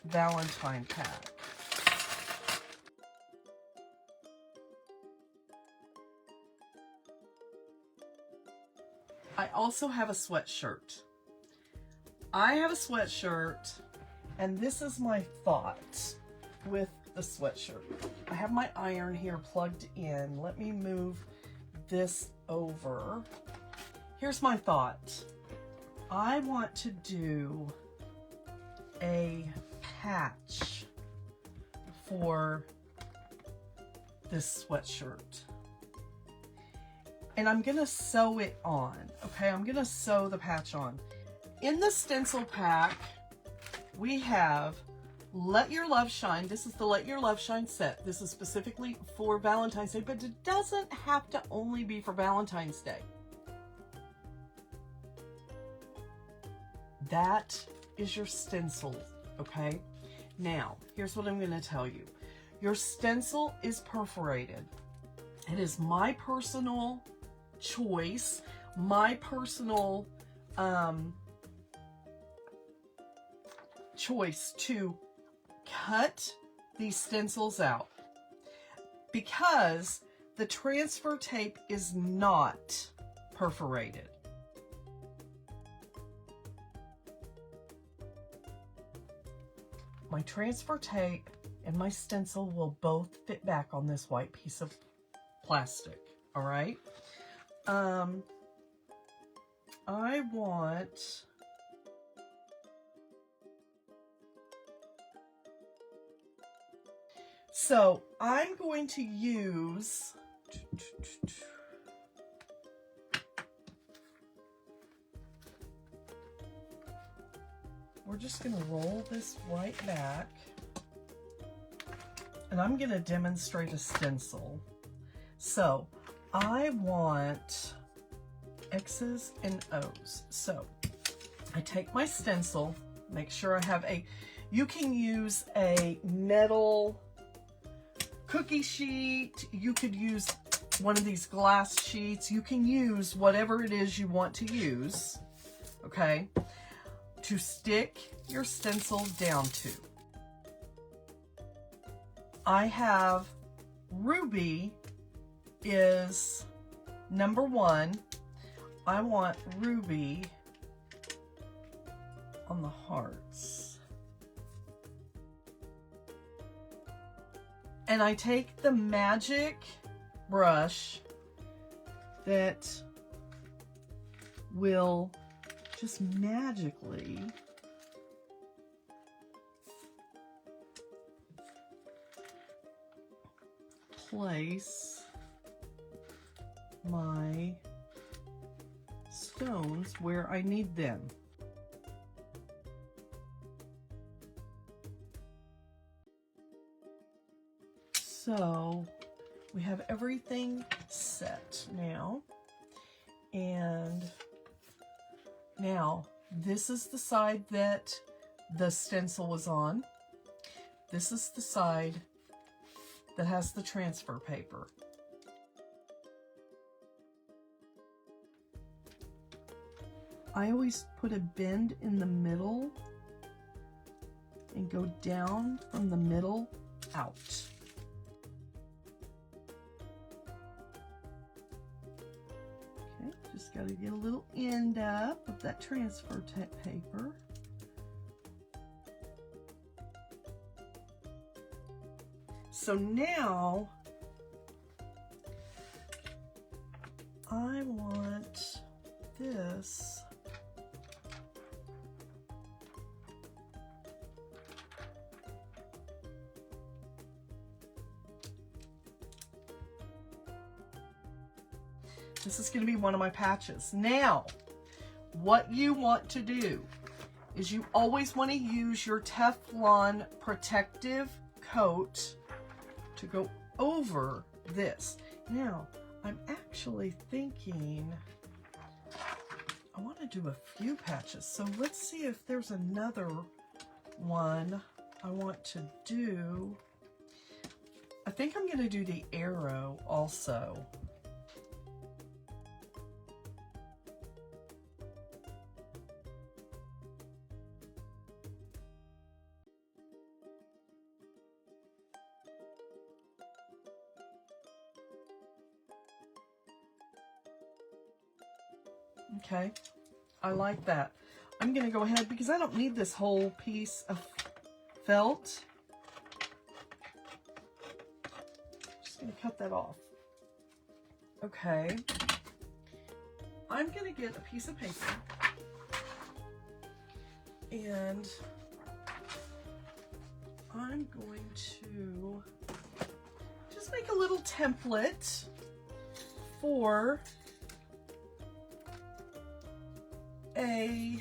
Valentine pack. I also have a sweatshirt. I have a sweatshirt, and this is my thought with the sweatshirt. I have my iron here plugged in. Let me move this over. Here's my thought. I want to do a patch for this sweatshirt. And I'm gonna sew it on, okay? I'm gonna sew the patch on. In the stencil pack, we have Let Your Love Shine. This is the Let Your Love Shine set. This is specifically for Valentine's Day, but it doesn't have to only be for Valentine's Day. That is your stencil, okay? Now, here's what I'm gonna tell you. Your stencil is perforated. It is my personal choice, my personal choice to cut these stencils out because the transfer tape is not perforated. My transfer tape and my stencil will both fit back on this white piece of plastic, all right? I want so I'm going to use we're just going to roll this right back, and I'm going to demonstrate a stencil. So I want X's and O's. So I take my stencil, make sure I have you can use a metal cookie sheet, you could use one of these glass sheets, you can use whatever it is you want to use, okay, to stick your stencil down to. I have Ruby is number 1. I want Ruby on the hearts. And I take the magic brush that will just magically place my stones where I need them. So we have everything set now, and now this is the side that the stencil was on. This is the side that has the transfer paper. I always put a bend in the middle and go down from the middle out. Okay, just got to get a little end up of that transfer paper. So now I want this is going to be one of my patches. Now, what you want to do is you always want to use your Teflon protective coat to go over this. Now, I'm actually thinking I want to do a few patches. So let's see if there's another one I want to do. I think I'm going to do the arrow also. Okay, I like that. I'm going to go ahead, because I don't need this whole piece of felt. Just going to cut that off. Okay, I'm going to get a piece of paper and I'm going to just make a little template for a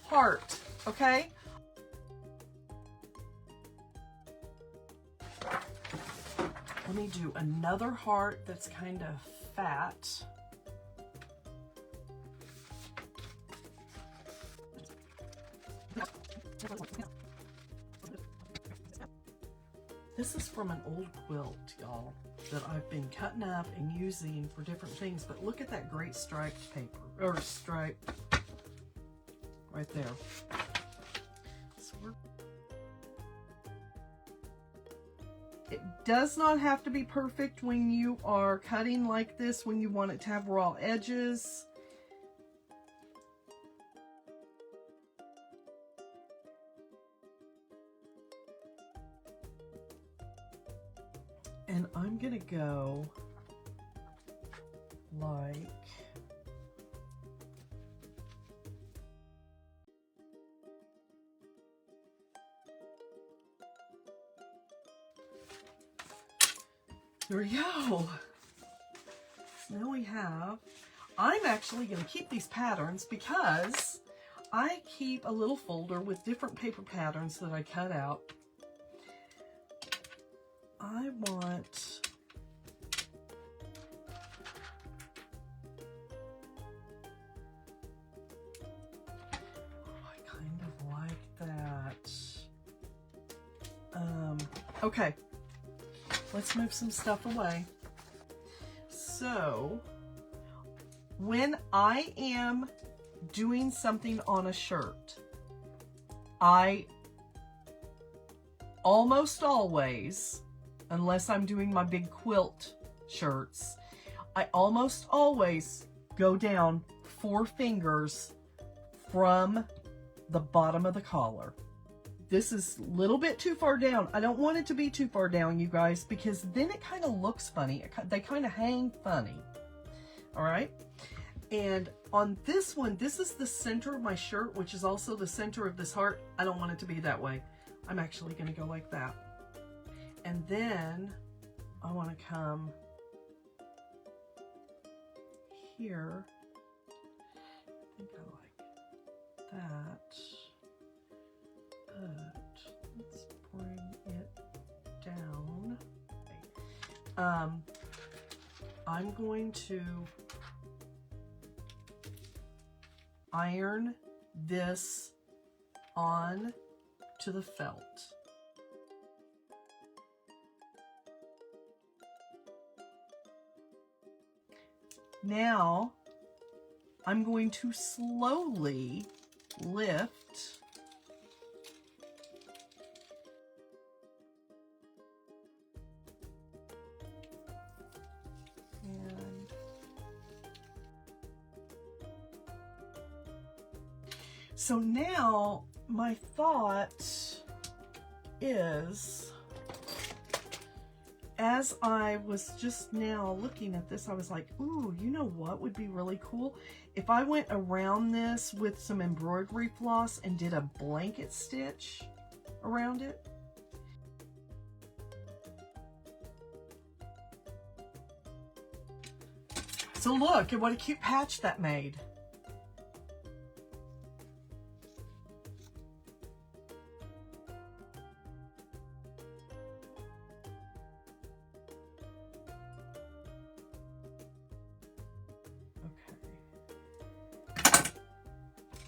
heart, okay? Let me do another heart that's kind of fat. This is from an old quilt, y'all, that I've been cutting up and using for different things, but look at that great striped paper, or stripe right there. So it does not have to be perfect when you are cutting like this, when you want it to have raw edges. And I'm gonna go like there we go. So now we have, I'm actually gonna keep these patterns because I keep a little folder with different paper patterns that I cut out. I want I kind of like that. Okay, let's move some stuff away. So when I am doing something on a shirt, I almost always, unless I'm doing my big quilt shirts, I almost always go down 4 fingers from the bottom of the collar. This is a little bit too far down. I don't want it to be too far down, you guys, because then it kind of looks funny. They kind of hang funny. All right. And on this one, this is the center of my shirt, which is also the center of this heart. I don't want it to be that way. I'm actually going to go like that. And then I want to come here. I think I like that. But let's bring it down. I'm going to iron this on to the felt. Now I'm going to slowly lift and so now my thought is, as I was just now looking at this, I was like, ooh, you know what would be really cool? If I went around this with some embroidery floss and did a blanket stitch around it. So look at what a cute patch that made.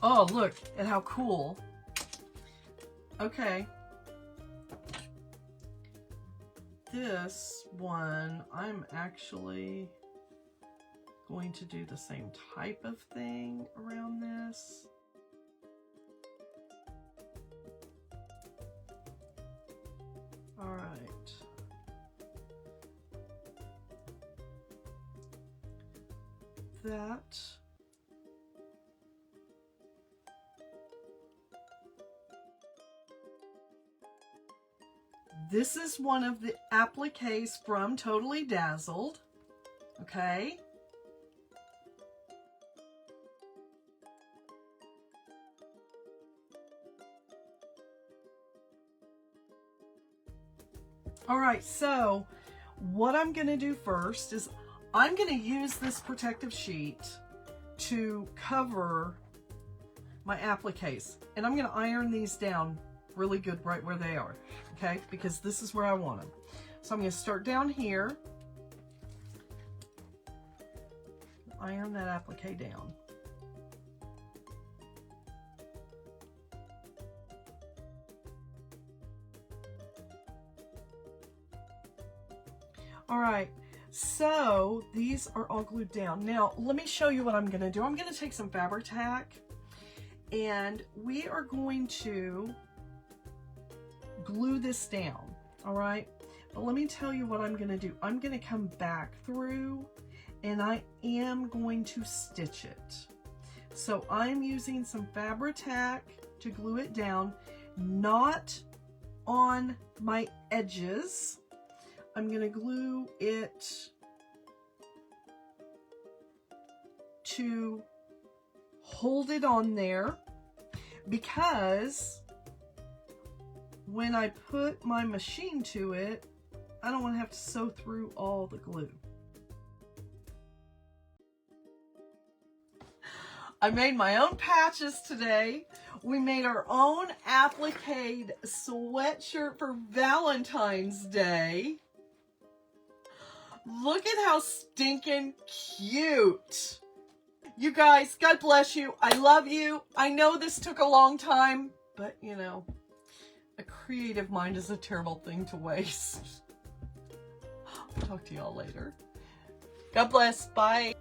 Oh, look at how cool. Okay. This one, I'm actually going to do the same type of thing around this. All right. that. This is one of the appliques from Totally Dazzled. Okay. All right, so what I'm going to do first is I'm going to use this protective sheet to cover my appliques, and I'm going to iron these down really good right where they are, okay, because this is where I want them. So I'm going to start down here, iron that applique down. All right, so these are all glued down. Now, let me show you what I'm gonna do. I'm gonna take some fabric tack, and we are going to glue this down, all right? But let me tell you what I'm gonna do. I'm gonna come back through, and I am going to stitch it. So I'm using some fabric tack to glue it down, not on my edges. I'm going to glue it to hold it on there, because when I put my machine to it, I don't want to have to sew through all the glue. I made my own patches today. We made our own applique sweatshirt for Valentine's Day. Look at how stinking cute. You guys, God bless you. I love you. I know this took a long time, but you know, a creative mind is a terrible thing to waste. I'll talk to y'all later. God bless. Bye.